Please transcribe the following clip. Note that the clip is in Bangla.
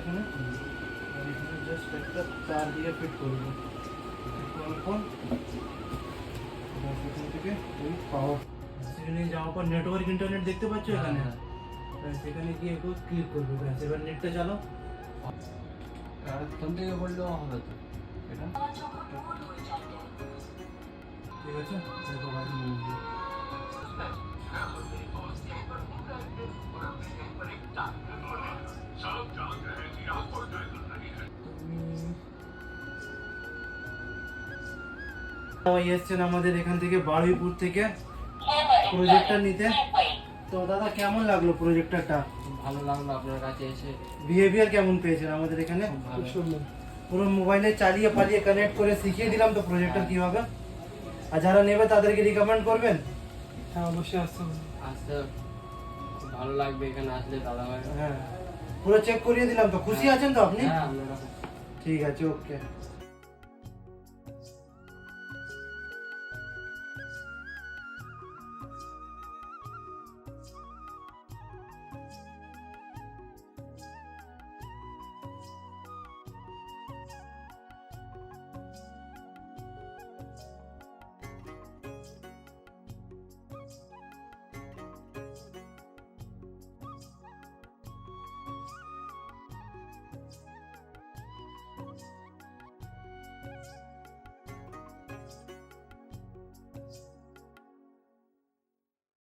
এখানে, আর এখানে জাস্ট একটা তার দিয়ে ফিট করবো। ফোন এখান থেকে ওই পাওয়ার সেখানে যাওয়ার পর নেটওয়ার্ক ইন্টারনেট দেখতে পাচ্ছ এখানে, সেখানে গিয়ে একটু ক্লিক করবে। ব্যাস এবার নেটটা চালাও। ফোন থেকে বললেও হবে তো এটা, ঠিক আছে? দেখো ভাই, সবাই এসছেন আমাদের এখান থেকে বারুইপুর থেকে প্রজেক্টর নিতে। তো দাদা কেমন লাগলো প্রজেক্টরটা? ভালো লাগলো আপনার কাছে এসে। বিহেভিয়ার কেমন পেয়েছেন আমাদের এখানে? ভালো। পুরো মোবাইলে চালিয়ে পালিয়ে কানেক্ট করে শিখিয়ে দিলাম তো প্রজেক্টর কিভাবে। আর যারা নেবে তাদেরকে রিকমেন্ড করবেন? হ্যাঁ অবশ্যই আসতে হবে। আসতে খুব ভালো লাগবে এখানে আসলে দাদা ভাই। হ্যাঁ পুরো চেক করিয়ে দিলাম তো, খুশি আছেন তো আপনি? হ্যাঁ আপনারা। ঠিক আছে, ওকে।